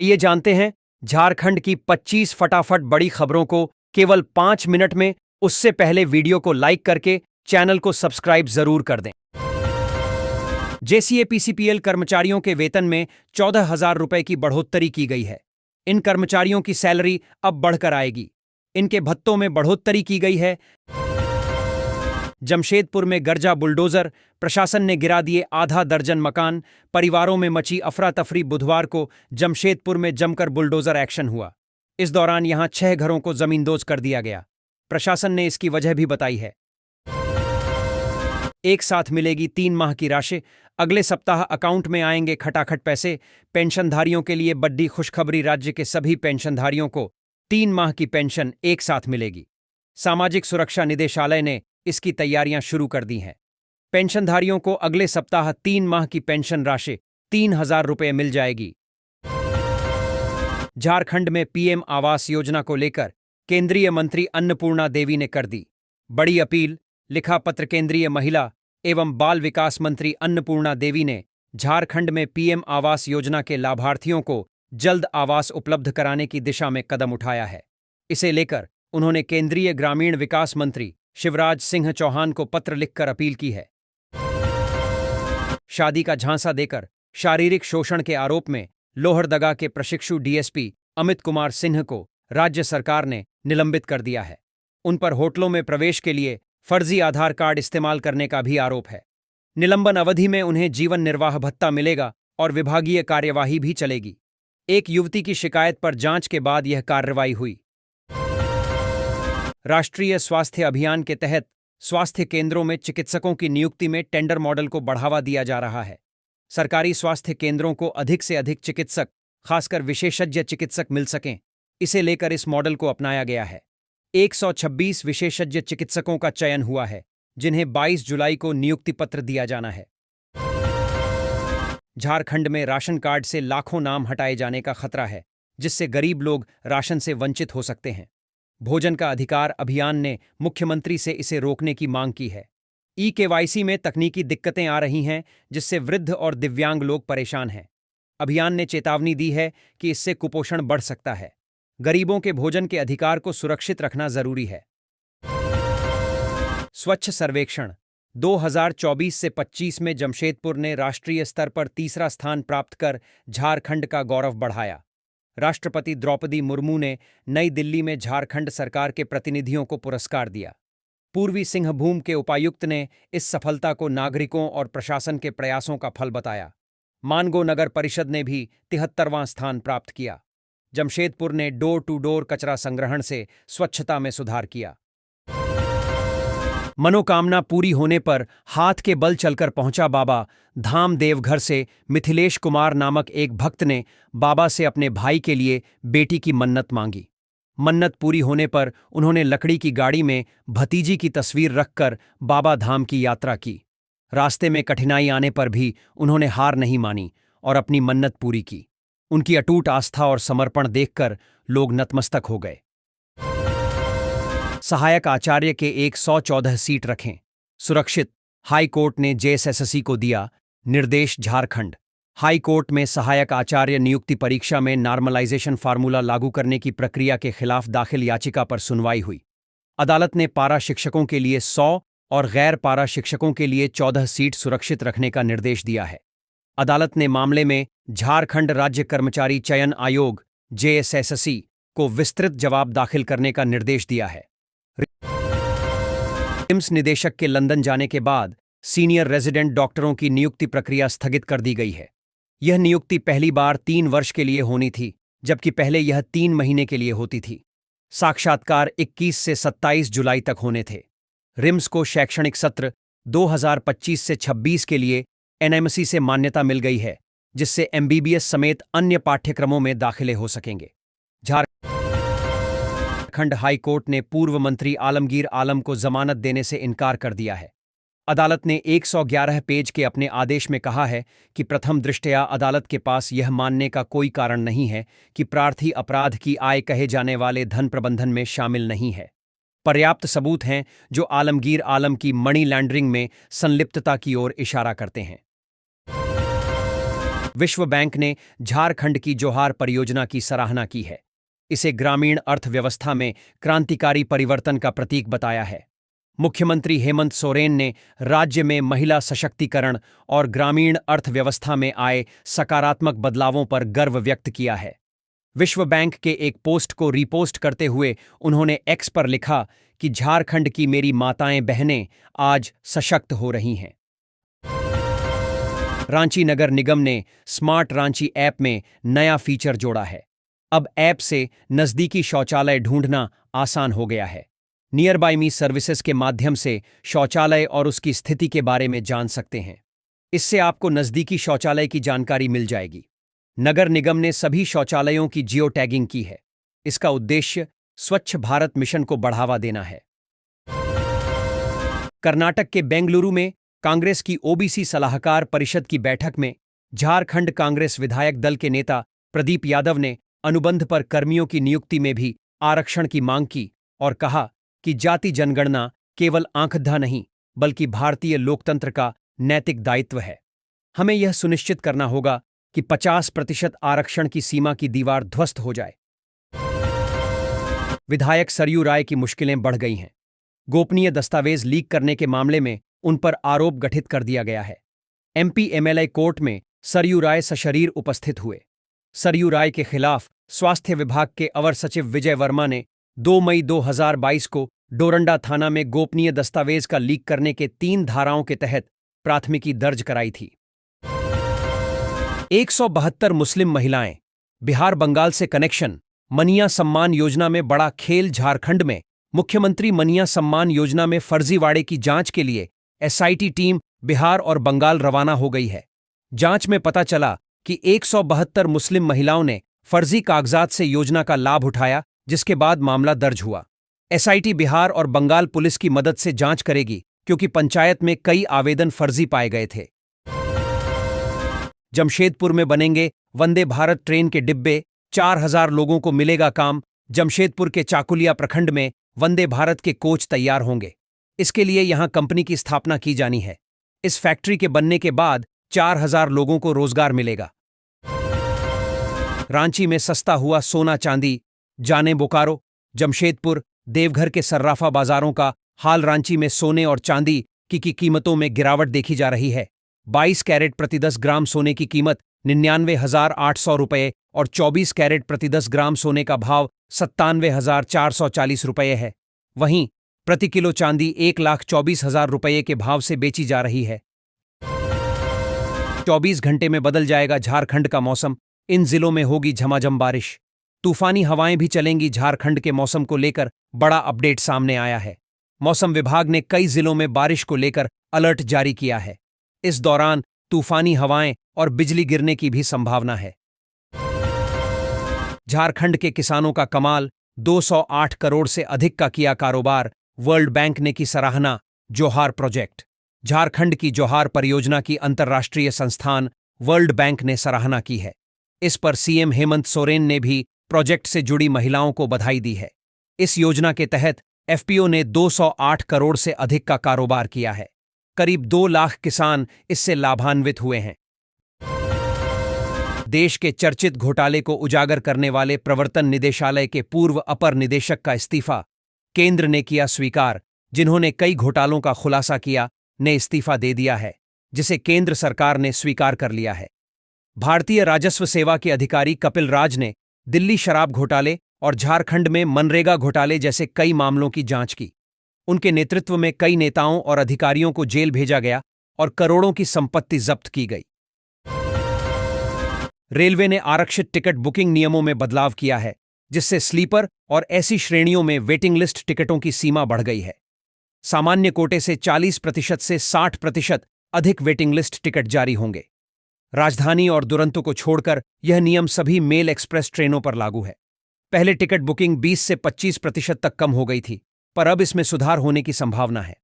ये जानते हैं झारखंड की 25 फटाफट बड़ी खबरों को केवल 5 मिनट में। उससे पहले वीडियो को लाइक करके चैनल को सब्सक्राइब जरूर कर दें। जेसीए-पीसीपीएल कर्मचारियों के वेतन में 14,000 रुपए की बढ़ोत्तरी की गई है। इन कर्मचारियों की सैलरी अब बढ़कर आएगी। इनके भत्तों में बढ़ोत्तरी की गई है। जमशेदपुर में गरजा बुलडोजर, प्रशासन ने गिरा दिए आधा दर्जन मकान। परिवारों में मची अफरा तफरी। बुधवार को जमशेदपुर में जमकर बुलडोजर एक्शन हुआ। इस दौरान यहां 6 घरों को जमींदोज कर दिया गया। प्रशासन ने इसकी वजह भी बताई है। एक साथ मिलेगी 3 माह की राशि। अगले सप्ताह अकाउंट में आएंगे खटाखट पैसे। पेंशनधारियों के लिए बड़ी खुशखबरी। राज्य के सभी पेंशनधारियों को 3 माह की पेंशन एक साथ मिलेगी। सामाजिक सुरक्षा निदेशालय ने इसकी तैयारियां शुरू कर दी हैं। पेंशनधारियों को अगले सप्ताह 3 माह की पेंशन राशि 3,000 रुपये मिल जाएगी। झारखंड में पीएम आवास योजना को लेकर केंद्रीय मंत्री अन्नपूर्णा देवी ने कर दी बड़ी अपील। लिखा पत्र। केंद्रीय महिला एवं बाल विकास मंत्री अन्नपूर्णा देवी ने झारखंड में पीएम आवास योजना के लाभार्थियों को जल्द आवास उपलब्ध कराने की दिशा में कदम उठाया है। इसे लेकर उन्होंने केंद्रीय ग्रामीण विकास मंत्री शिवराज सिंह चौहान को पत्र लिखकर अपील की है। शादी का झांसा देकर शारीरिक शोषण के आरोप में लोहरदगा के प्रशिक्षु डीएसपी अमित कुमार सिंह को राज्य सरकार ने निलंबित कर दिया है। उन पर होटलों में प्रवेश के लिए फर्जी आधार कार्ड इस्तेमाल करने का भी आरोप है। निलंबन अवधि में उन्हें जीवन निर्वाह भत्ता मिलेगा और विभागीय कार्यवाही भी चलेगी। एक युवती की शिकायत पर जांच के बाद यह कार्रवाई हुई। राष्ट्रीय स्वास्थ्य अभियान के तहत स्वास्थ्य केंद्रों में चिकित्सकों की नियुक्ति में टेंडर मॉडल को बढ़ावा दिया जा रहा है। सरकारी स्वास्थ्य केंद्रों को अधिक से अधिक चिकित्सक, खासकर विशेषज्ञ चिकित्सक मिल सकें, इसे लेकर इस मॉडल को अपनाया गया है। 126 विशेषज्ञ चिकित्सकों का चयन हुआ है, जिन्हें 22 जुलाई को नियुक्ति पत्र दिया जाना है। झारखंड में राशन कार्ड से लाखों नाम हटाए जाने का खतरा है, जिससे गरीब लोग राशन से वंचित हो सकते हैं। भोजन का अधिकार अभियान ने मुख्यमंत्री से इसे रोकने की मांग की है। ई-केवाईसी में तकनीकी दिक्कतें आ रही हैं, जिससे वृद्ध और दिव्यांग लोग परेशान हैं। अभियान ने चेतावनी दी है कि इससे कुपोषण बढ़ सकता है। गरीबों के भोजन के अधिकार को सुरक्षित रखना जरूरी है। स्वच्छ सर्वेक्षण 2024 से 25 में जमशेदपुर ने राष्ट्रीय स्तर पर तीसरा स्थान प्राप्त कर झारखंड का गौरव बढ़ाया। राष्ट्रपति द्रौपदी मुर्मू ने नई दिल्ली में झारखंड सरकार के प्रतिनिधियों को पुरस्कार दिया। पूर्वी सिंहभूम के उपायुक्त ने इस सफलता को नागरिकों और प्रशासन के प्रयासों का फल बताया। मानगो नगर परिषद ने भी 73वां स्थान प्राप्त किया। जमशेदपुर ने डोर टू डोर कचरा संग्रहण से स्वच्छता में सुधार किया। मनोकामना पूरी होने पर हाथ के बल चलकर पहुंचा बाबा धाम। देवघर से मिथिलेश कुमार नामक एक भक्त ने बाबा से अपने भाई के लिए बेटी की मन्नत मांगी। मन्नत पूरी होने पर उन्होंने लकड़ी की गाड़ी में भतीजी की तस्वीर रखकर बाबा धाम की यात्रा की। रास्ते में कठिनाई आने पर भी उन्होंने हार नहीं मानी और अपनी मन्नत पूरी की। उनकी अटूट आस्था और समर्पण देखकर लोग नतमस्तक हो गए। सहायक आचार्य के 114 सीट रखें सुरक्षित। हाई कोर्ट ने जेएसएससी को दिया निर्देश। झारखंड हाई कोर्ट में सहायक आचार्य नियुक्ति परीक्षा में नॉर्मलाइजेशन फार्मूला लागू करने की प्रक्रिया के खिलाफ दाखिल याचिका पर सुनवाई हुई। अदालत ने पारा शिक्षकों के लिए 100 और गैर पारा शिक्षकों के लिए 14 सीट सुरक्षित रखने का निर्देश दिया है। अदालत ने मामले में झारखंड राज्य कर्मचारी चयन आयोग जेएसएससी को विस्तृत जवाब दाखिल करने का निर्देश दिया है। रिम्स निदेशक के लंदन जाने के बाद सीनियर रेजिडेंट डॉक्टरों की नियुक्ति प्रक्रिया स्थगित कर दी गई है। यह नियुक्ति पहली बार 3 वर्ष के लिए होनी थी, जबकि पहले यह 3 महीने के लिए होती थी। साक्षात्कार 21 से 27 जुलाई तक होने थे। रिम्स को शैक्षणिक सत्र 2025 से 26 के लिए एनएमसी से मान्यता मिल गई है, जिससे एमबीबीएस समेत अन्य पाठ्यक्रमों में दाखिले हो सकेंगे। झारखंड हाई कोर्ट ने पूर्व मंत्री आलमगीर आलम को जमानत देने से इनकार कर दिया है। अदालत ने 111 पेज के अपने आदेश में कहा है कि प्रथम दृष्टया अदालत के पास यह मानने का कोई कारण नहीं है कि प्रार्थी अपराध की आय कहे जाने वाले धन प्रबंधन में शामिल नहीं है। पर्याप्त सबूत हैं जो आलमगीर आलम की मनी लॉन्ड्रिंग में संलिप्तता की ओर इशारा करते हैं। विश्व बैंक ने झारखंड की जोहार परियोजना की सराहना की है। इसे ग्रामीण अर्थव्यवस्था में क्रांतिकारी परिवर्तन का प्रतीक बताया है। मुख्यमंत्री हेमंत सोरेन ने राज्य में महिला सशक्तिकरण और ग्रामीण अर्थव्यवस्था में आए सकारात्मक बदलावों पर गर्व व्यक्त किया है। विश्व बैंक के एक पोस्ट को रीपोस्ट करते हुए उन्होंने एक्स पर लिखा कि झारखंड की मेरी माताएं बहनें आज सशक्त हो रही हैं। रांची नगर निगम ने स्मार्ट रांची ऐप में नया फीचर जोड़ा है। अब ऐप से नज़दीकी शौचालय ढूंढना आसान हो गया है। नियर बाय मी सर्विसेज के माध्यम से शौचालय और उसकी स्थिति के बारे में जान सकते हैं। इससे आपको नज़दीकी शौचालय की जानकारी मिल जाएगी। नगर निगम ने सभी शौचालयों की जियो टैगिंग की है। इसका उद्देश्य स्वच्छ भारत मिशन को बढ़ावा देना है। कर्नाटक के बेंगलुरु में कांग्रेस की ओबीसी सलाहकार परिषद की बैठक में झारखंड कांग्रेस विधायक दल के नेता प्रदीप यादव ने अनुबंध पर कर्मियों की नियुक्ति में भी आरक्षण की मांग की और कहा कि जाति जनगणना केवल आंखधा नहीं बल्कि भारतीय लोकतंत्र का नैतिक दायित्व है। हमें यह सुनिश्चित करना होगा कि 50% आरक्षण की सीमा की दीवार ध्वस्त हो जाए। विधायक सरयू राय की मुश्किलें बढ़ गई हैं। गोपनीय दस्तावेज लीक करने के मामले में उन पर आरोप गठित कर दिया गया है। एमपी एमएलए कोर्ट में सरयू राय सशरीर उपस्थित हुए। सरयू राय के खिलाफ स्वास्थ्य विभाग के अवर सचिव विजय वर्मा ने 2 मई 2022 को डोरंडा थाना में गोपनीय दस्तावेज का लीक करने के 3 धाराओं के तहत प्राथमिकी दर्ज कराई थी। 172 मुस्लिम महिलाएं, बिहार बंगाल से कनेक्शन, मनिया सम्मान योजना में बड़ा खेल। झारखंड में मुख्यमंत्री मनिया सम्मान योजना में फर्जीवाड़े की जांच के लिए एसआईटी टीम बिहार और बंगाल रवाना हो गई है। जांच में पता चला कि 172 मुस्लिम महिलाओं ने फर्जी कागजात से योजना का लाभ उठाया, जिसके बाद मामला दर्ज हुआ। एसआईटी बिहार और बंगाल पुलिस की मदद से जांच करेगी, क्योंकि पंचायत में कई आवेदन फर्जी पाए गए थे। जमशेदपुर में बनेंगे वंदे भारत ट्रेन के डिब्बे, 4000 लोगों को मिलेगा काम। जमशेदपुर के चाकुलिया प्रखंड में वंदे भारत के कोच तैयार होंगे। इसके लिए यहां कंपनी की स्थापना की जानी है। इस फैक्ट्री के बनने के बाद 4000 लोगों को रोजगार मिलेगा। रांची में सस्ता हुआ सोना चांदी, जाने बोकारो। जमशेदपुर, देवघर के सर्राफा बाजारों का हाल। रांची में सोने और चांदी की कीमतों में गिरावट देखी जा रही है। 22 कैरेट प्रति 10 ग्राम सोने की कीमत 99,800 रुपये और 24 कैरेट प्रति 10 ग्राम सोने का भाव 97,440 रुपये है। वहीं प्रति किलो चांदी 1,24,000 रुपये के भाव से बेची जा रही है। 24 घंटे में बदल जाएगा झारखंड का मौसम। इन जिलों में होगी झमाझम बारिश। तूफानी हवाएं भी चलेंगी। झारखंड के मौसम को लेकर बड़ा अपडेट सामने आया है। मौसम विभाग ने कई जिलों में बारिश को लेकर अलर्ट जारी किया है। इस दौरान तूफानी हवाएं और बिजली गिरने की भी संभावना है। झारखंड के किसानों का कमाल, 208 करोड़ से अधिक का किया कारोबार। वर्ल्ड बैंक ने की सराहना। जोहार प्रोजेक्ट। झारखंड की जोहार परियोजना की अंतर्राष्ट्रीय संस्थान वर्ल्ड बैंक ने सराहना की है। इस पर सीएम हेमंत सोरेन ने भी प्रोजेक्ट से जुड़ी महिलाओं को बधाई दी है। इस योजना के तहत एफपीओ ने 208 करोड़ से अधिक का कारोबार किया है। करीब 2 लाख किसान इससे लाभान्वित हुए हैं। देश के चर्चित घोटाले को उजागर करने वाले प्रवर्तन निदेशालय के पूर्व अपर निदेशक का इस्तीफा केंद्र ने किया स्वीकार। जिन्होंने कई घोटालों का खुलासा किया ने इस्तीफा दे दिया है, जिसे केंद्र सरकार ने स्वीकार कर लिया है। भारतीय राजस्व सेवा के अधिकारी कपिल राज ने दिल्ली शराब घोटाले और झारखंड में मनरेगा घोटाले जैसे कई मामलों की जांच की। उनके नेतृत्व में कई नेताओं और अधिकारियों को जेल भेजा गया और करोड़ों की संपत्ति जब्त की गई। रेलवे ने आरक्षित टिकट बुकिंग नियमों में बदलाव किया है, जिससे स्लीपर और ऐसी श्रेणियों में वेटिंग लिस्ट टिकटों की सीमा बढ़ गई है। सामान्य कोटे से 40% से 60% अधिक वेटिंग लिस्ट टिकट जारी होंगे। राजधानी और दुरंतो को छोड़कर यह नियम सभी मेल एक्सप्रेस ट्रेनों पर लागू है। पहले टिकट बुकिंग 20 से 25% तक कम हो गई थी, पर अब इसमें सुधार होने की संभावना है।